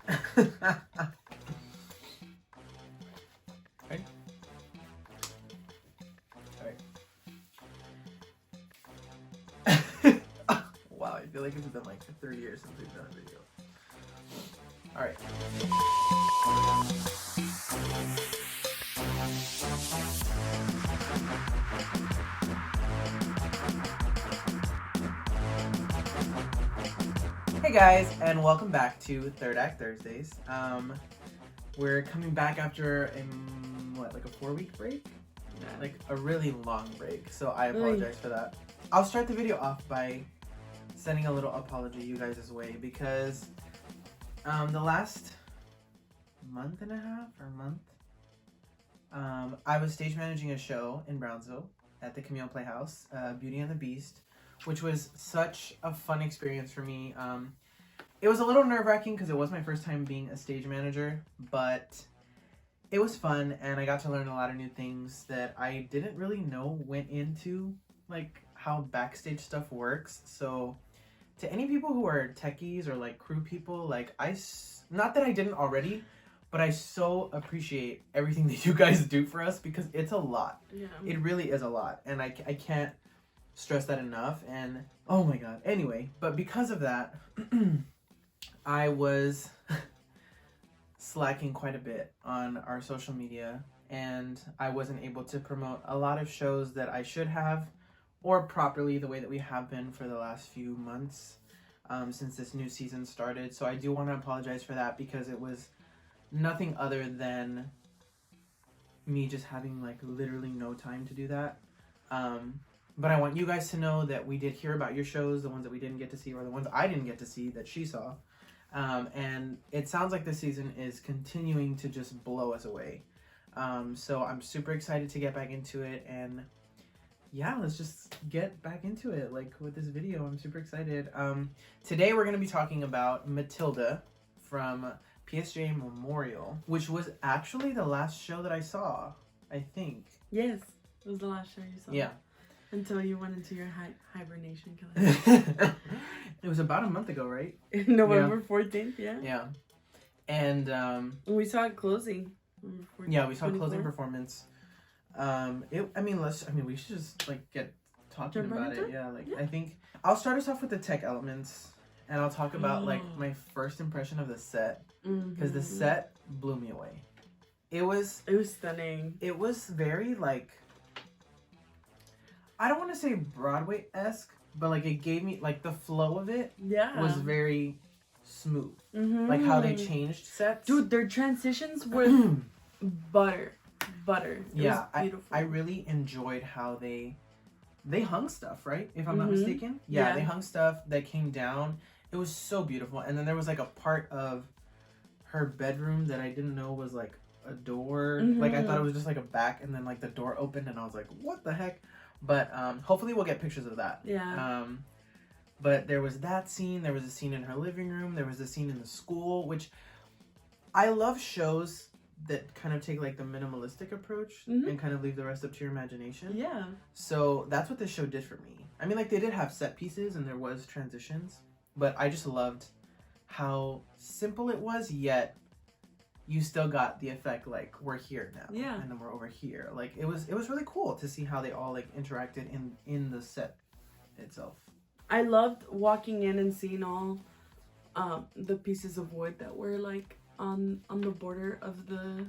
Right? Alright. Wow, I feel like it's been like 30 years since we've done a video. Alright. Hey guys, and welcome back to Third Act Thursdays. We're coming back after like a 4-week break? Yeah. Like a really long break, so I apologize for that. I'll start the video off by sending a little apology you guys' way because the last month and a half or month, I was stage managing a show in Brownsville at the Camille Playhouse, Beauty and the Beast, which was such a fun experience for me. It was a little nerve-wracking because it was my first time being a stage manager, but it was fun and I got to learn a lot of new things that I didn't really know went into like how backstage stuff works. So to any people who are techies or like crew people, like not that I didn't already, but I so appreciate everything that you guys do for us because it's a lot. Yeah. It really is a lot, and I can't stress that enough. And oh my god. Anyway, but because of that, I was slacking quite a bit on our social media, and I wasn't able to promote a lot of shows that I should have, or properly the way that we have been for the last few months since this new season started. So I do want to apologize for that because it was nothing other than me just having like literally no time to do that. But I want you guys to know that we did hear about your shows, the ones that we didn't get to see or the ones I didn't get to see that she saw. And it sounds like this season is continuing to just blow us away. So I'm super excited to get back into it, and yeah, let's just get back into it like with this video. I'm super excited. Today we're going to be talking about Matilda from PSJA Memorial, which was actually the last show that I saw, I think. Yes, it was the last show you saw. Yeah. Until you went into your hibernation killer. It was about a month ago, right? November 14th, yeah. Yeah. And we saw it closing. Yeah, we saw closing performance. We should just like get talking about it. Yeah, like I think I'll start us off with the tech elements, and I'll talk about like my first impression of the set, because the set blew me away. It was stunning. It was very like, I don't want to say Broadway-esque, but like it gave me like the flow of it was very smooth. Like how they changed sets. Dude, their transitions were butter. It was beautiful. I really enjoyed how they hung stuff, right? If I'm not mistaken. Yeah, they hung stuff that came down. It was so beautiful. And then there was like a part of her bedroom that I didn't know was like a door. Like I thought it was just like a back, and then like the door opened and I was like, what the heck? But hopefully we'll get pictures of that. Yeah. But there was that scene. There was a scene in her living room. There was a scene in the school, which I love shows that kind of take like the minimalistic approach and kind of leave the rest up to your imagination. Yeah. So that's what this show did for me. I mean, like they did have set pieces and there was transitions, but I just loved how simple it was, yet you still got the effect like we're here now, and then we're over here. Like it was really cool to see how they all like interacted in the set itself. I loved walking in and seeing all the pieces of wood that were like on the border of the,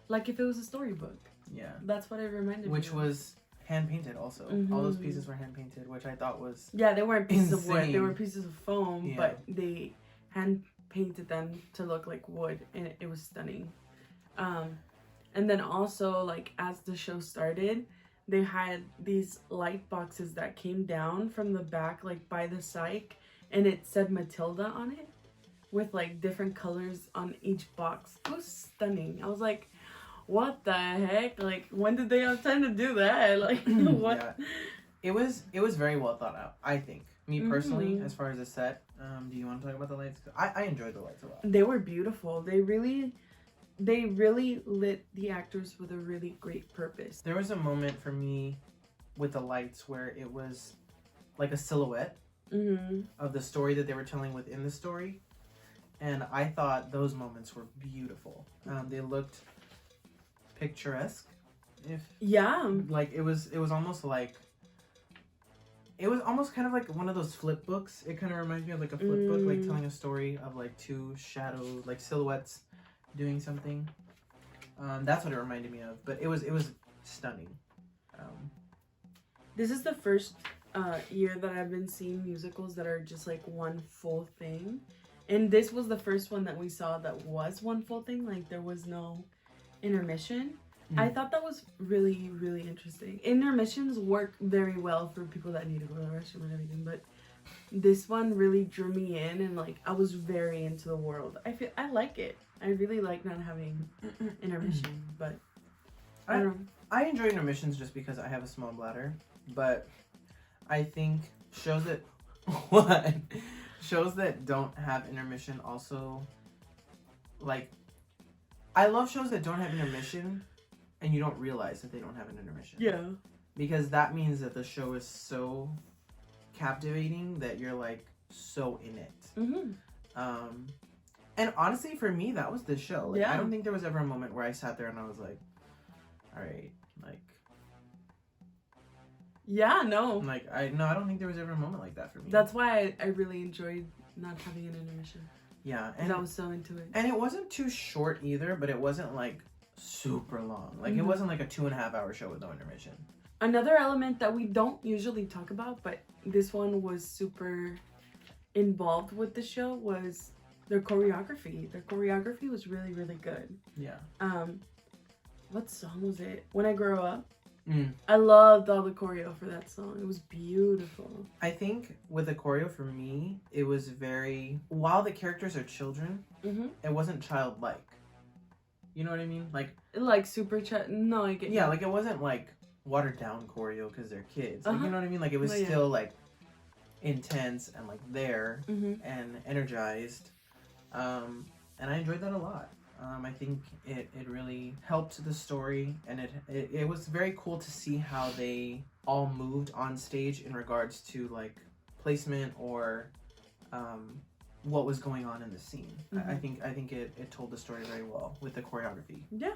like if it was a storybook. Yeah, that's what it reminded me. Which was hand painted also. All those pieces were hand painted, which I thought was they weren't pieces insane. of wood. They were pieces of foam, but they hand painted them to look like wood, and it was stunning. And then also like as the show started, they had these light boxes that came down from the back like by the psych, and it said Matilda on it with like different colors on each box. It was stunning. I was like, what the heck? Like when did they have time to do that? Like what? Yeah. It was very well thought out, I think. Me personally, as far as the set, do you want to talk about the lights? I enjoyed the lights a lot. They were beautiful. They really lit the actors with a really great purpose. There was a moment for me with the lights where it was like a silhouette of the story that they were telling within the story. and I thought those moments were beautiful. They looked picturesque. Like it was almost like. It was almost kind of like one of those flip books. It kind of reminds me of like a flip book, like telling a story of like two shadows, like silhouettes, doing something. That's what it reminded me of. But it was stunning. This is the first year that I've been seeing musicals that are just like one full thing, and this was the first one that we saw that was one full thing. Like there was no intermission. I thought that was really, really interesting. Intermissions work very well for people that need to go to the restroom and everything, but this one really drew me in, and like I was very into the world. I like it. I really like not having intermission, but I don't know. I enjoy intermissions just because I have a small bladder, but I think shows that don't have intermission also, like, I love shows that don't have intermission and you don't realize that they don't have an intermission. Yeah. Because that means that the show is so captivating that you're like so in it. And honestly, for me, that was the show. Like, I don't think there was ever a moment where I sat there and I was like, all right, like. Yeah, no. Like, I don't think there was ever a moment like that for me. That's why I really enjoyed not having an intermission. Yeah. And I was so into it. And it wasn't too short either, but it wasn't like super long. Like, it wasn't like a 2.5 hour show with no intermission. Another element that we don't usually talk about, but this one was super involved with the show, was their choreography. Their choreography was really, really good. Yeah. What song was it? When I Grow Up. I loved all the choreo for that song. It was beautiful. I think with the choreo for me, it was very, while the characters are children, it wasn't childlike. You know what I mean? Like super no, I get yeah, like it wasn't like watered down choreo because they're kids. Like, you know what I mean? Like it was still like intense and like there and energized. And I enjoyed that a lot. I think it really helped the story, and it was very cool to see how they all moved on stage in regards to like placement or what was going on in the scene. I think it told the story very well with the choreography. Yeah.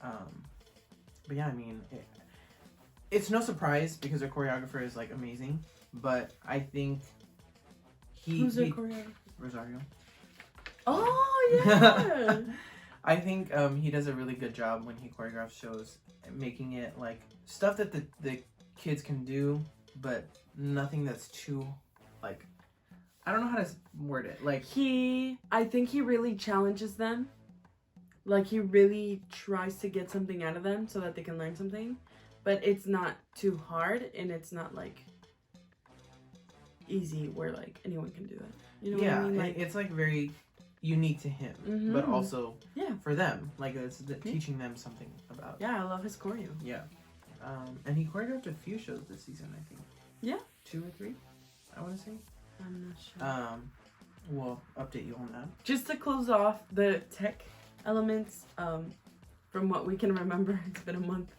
But yeah, I mean, it's no surprise because their choreographer is like amazing. But I think who's their choreographer? Rosario. Oh yeah. I think he does a really good job when he choreographs shows, making it like stuff that the kids can do, but nothing that's too like, I don't know how to word it. Like I think he really challenges them. Like he really tries to get something out of them so that they can learn something, but it's not too hard and it's not like easy where like anyone can do it. You know what I mean? Like, it's like very unique to him, but also for them. Like it's teaching them something about. Yeah, I love his choreo. Yeah. And he choreographed a few shows this season, I think. Yeah. 2 or 3, I want to say. I'm not sure. We'll update you on that. Just to close off the tech elements, from what we can remember, it's been a month.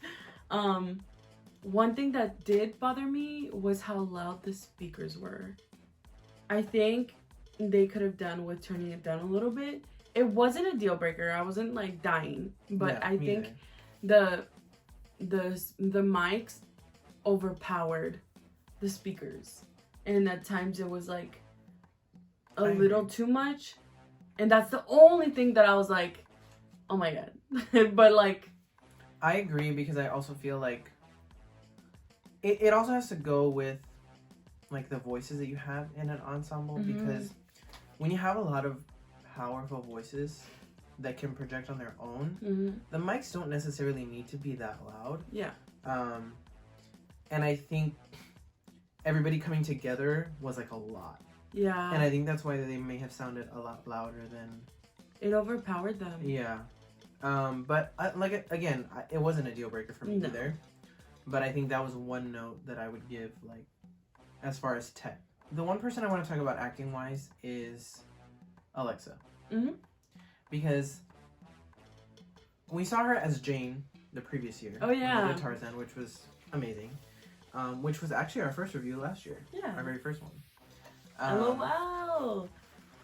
One thing that did bother me was how loud the speakers were. I think they could have done with turning it down a little bit. It wasn't a deal breaker. I wasn't like dying, but I think the mics overpowered the speakers, and at times it was like a little too much, and that's the only thing that I was like, oh my god. But like, I agree, because I also feel like it also has to go with like the voices that you have in an ensemble, because when you have a lot of powerful voices that can project on their own, the mics don't necessarily need to be that loud. Yeah. And I think everybody coming together was like a lot. Yeah. And I think that's why they may have sounded a lot louder than... It overpowered them. Yeah. But it wasn't a deal breaker for me either. But I think that was one note that I would give, like, as far as tech. The one person I want to talk about acting wise is Alexa. Because we saw her as Jane the previous year. Oh yeah. The Tarzan, which was amazing. Which was actually our first review last year. Yeah. Our very first one. LOL.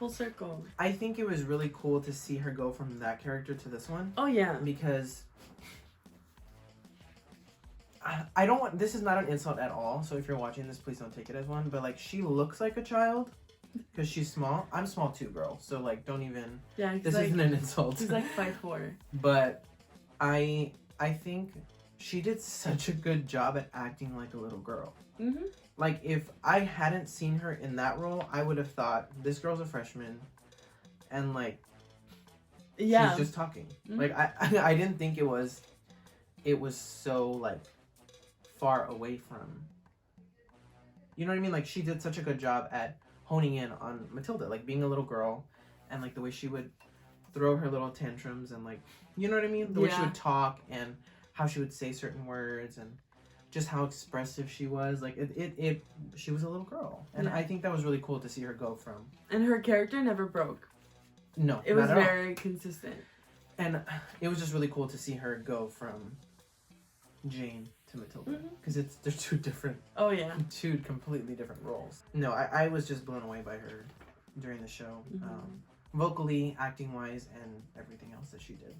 full circle. I think it was really cool to see her go from that character to this one. Oh yeah. Because I don't want, this is not an insult at all, so if you're watching this, please don't take it as one, but like, she looks like a child because she's small. I'm small too, girl, so like, don't even, this isn't an insult. She's like 5'4". But I think she did such a good job at acting like a little girl. Mm-hmm. Like, if I hadn't seen her in that role, I would have thought, this girl's a freshman, and like, yeah, she's just talking. Mm-hmm. Like, I didn't think it was so like far away from, you know what I mean? Like, she did such a good job at honing in on Matilda, like being a little girl, and like the way she would throw her little tantrums, and like, you know what I mean? The way she would talk, and how she would say certain words, and just how expressive she was. Like, she was a little girl, and I think that was really cool to see her go from. And her character never broke. No, it was very consistent. And it was just really cool to see her go from Jane to Matilda, because they're two different. Oh yeah. Two completely different roles. No, I was just blown away by her during the show, vocally, acting wise, and everything else that she did.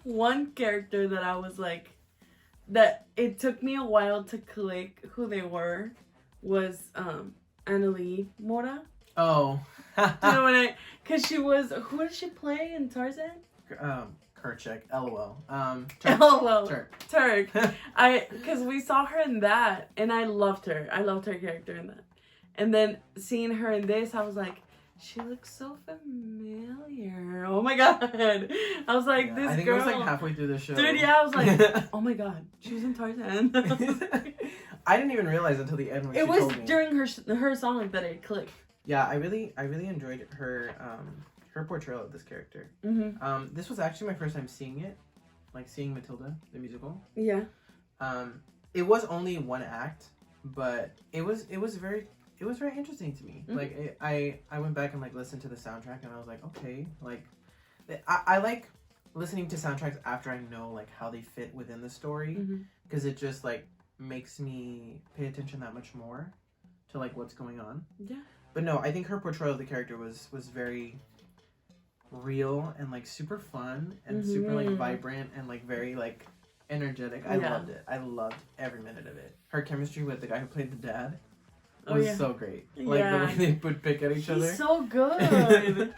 One character that I was like, that it took me a while to click who they were, was Annalie Mora. Oh. You know because she was, who did she play in Tarzan? Kerchak, LOL. Turk. Because we saw her in that, and I loved her. I loved her character in that. And then seeing her in this, I was like, she looks so familiar. Oh my god. I was like, this girl. I think it was like halfway through the show. Dude, yeah, I was like, oh my god, she was in Tarzan. I didn't even realize until the end when she told me. It was during her song that it clicked. Yeah, I really enjoyed her portrayal of this character. This was actually my first time seeing it, like seeing Matilda the musical. Yeah. It was only one act, but it was very interesting to me. Like, I went back and like listened to the soundtrack, and I was like, okay, like I like listening to soundtracks after I know like how they fit within the story, because it just like makes me pay attention that much more to like what's going on. Yeah. But no, I think her portrayal of the character was very real and like super fun and super like vibrant and like very like energetic. I loved it. I loved every minute of it. Her chemistry with the guy who played the dad was so great. Like the way they would pick at each other. He's so good.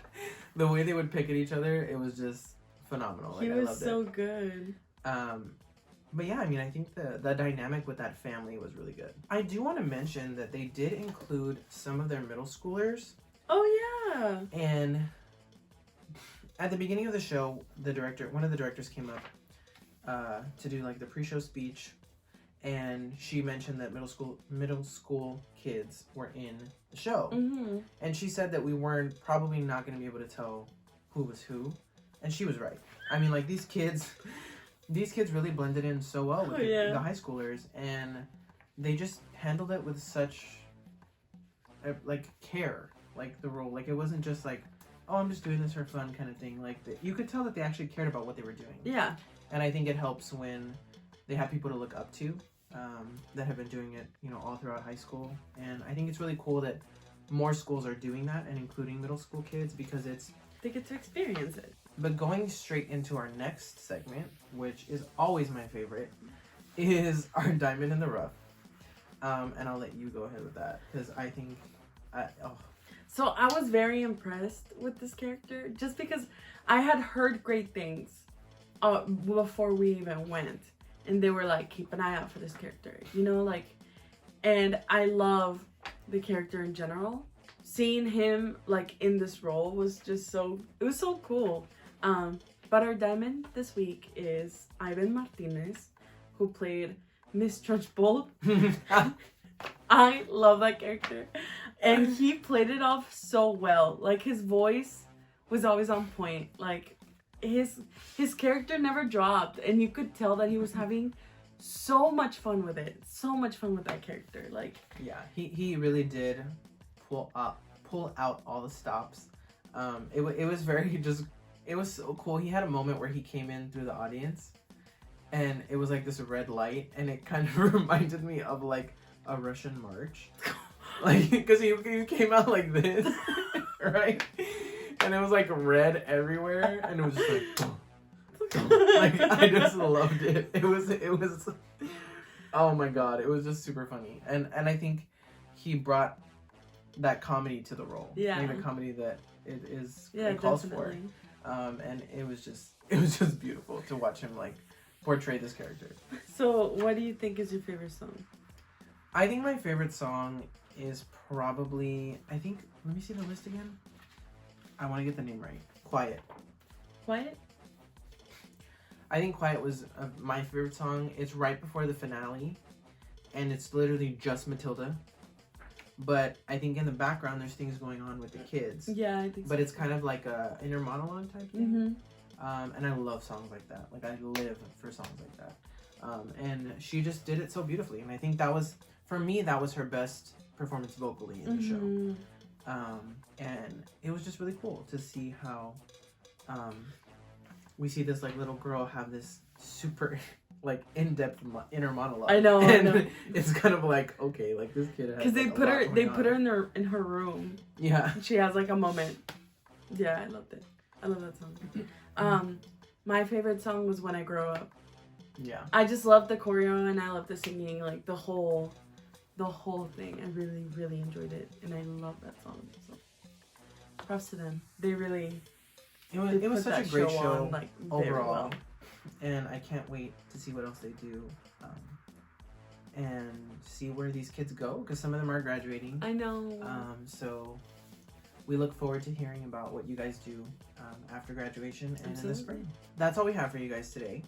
The way they would pick at each other, it was just phenomenal. Like, he was so it. good. But yeah, I mean, I think the dynamic with that family was really good. I do want to mention that they did include some of their middle schoolers. Oh yeah. And at the beginning of the show, one of the directors came up to do like the pre-show speech, and she mentioned that middle school kids were in the show, and she said that we weren't probably not going to be able to tell who was who, and she was right. I mean, like these kids really blended in so well with the high schoolers, and they just handled it with such like care, like the role. Like it wasn't just like, oh, I'm just doing this for fun kind of thing. Like you could tell that they actually cared about what they were doing. Yeah. And I think it helps when they have people to look up to that have been doing it, you know, all throughout high school. And I think it's really cool that more schools are doing that and including middle school kids, because they get to experience it. But going straight into our next segment, which is always my favorite, is our Diamond in the Rough. And I'll let you go ahead with that, because I think, So I was very impressed with this character, just because I had heard great things before we even went. And they were like, keep an eye out for this character, you know, like, and I love the character in general. Seeing him like in this role was just it was so cool. But our diamond this week is Ivan Martinez, who played Miss Trunchbull. I love that character. And he played it off so well. Like his voice was always on point. Like his character never dropped, and you could tell that he was having so much fun with it. So much fun with that character. Like, yeah, he really did pull out all the stops. It was very it was so cool. He had a moment where he came in through the audience, and it was like this red light, and it kind of reminded me of like a Russian march. Like, because he came out like this. right? And it was like red everywhere, and it was just like I just loved it. It was oh my god, it was just super funny. And I think he brought that comedy to the role. Yeah. Like the comedy that it calls for. And it was just beautiful to watch him like portray this character. So what do you think is your favorite song? I think my favorite song is probably, let me see the list again. I want to get the name right. Quiet. Quiet? I think Quiet was my favorite song. It's right before the finale, and it's literally just Matilda. But I think in the background there's things going on with the kids. Yeah, I think so. But it's kind of like a inner monologue type thing. Mm-hmm. And I love songs like that. Like I live for songs like that. And she just did it so beautifully. And I think that was, for me, that was her best performance vocally in the show. And it was just really cool to see how we see this like little girl have this super like in-depth inner monologue. I know. It's kind of like, okay, like this kid has, because they put her in her room. Yeah. She has like a moment. Yeah, I loved it. I love that song. My favorite song was When I Grow Up. Yeah. I just love the choreo and I love the singing, like the whole thing. I really, really enjoyed it, and I love that song. So props to them. They really. It was such a great show on, like, overall, well. And I can't wait to see what else they do, and see where these kids go, because some of them are graduating. I know. So we look forward to hearing about what you guys do after graduation and in the spring. That's all we have for you guys today.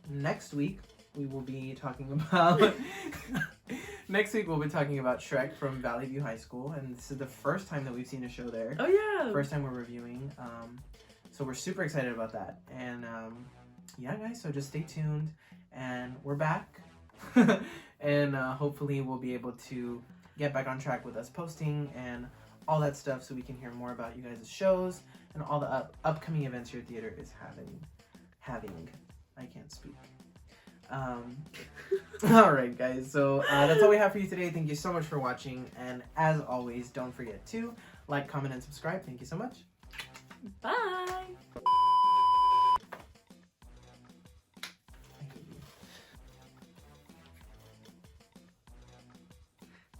Next week we will be talking about. Next week we'll be talking about SHREK from Valley View High School, and this is the first time that we've seen a show there. Oh yeah! First time we're reviewing, so we're super excited about that. And yeah, guys, so just stay tuned, and we're back, and hopefully we'll be able to get back on track with us posting and all that stuff, so we can hear more about you guys' shows and all the upcoming events your theater is having. I can't speak. All right, guys, so that's all we have for you today. Thank you so much for watching, and as always, don't forget to like, comment, and subscribe. Thank you so much. Bye.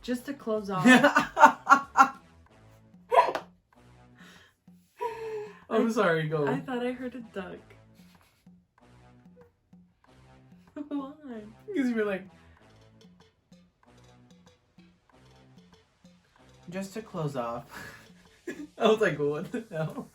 Just to close off. I'm sorry, go. I thought I heard a duck. Why? Because you were like, just to close off. I was like, what the hell?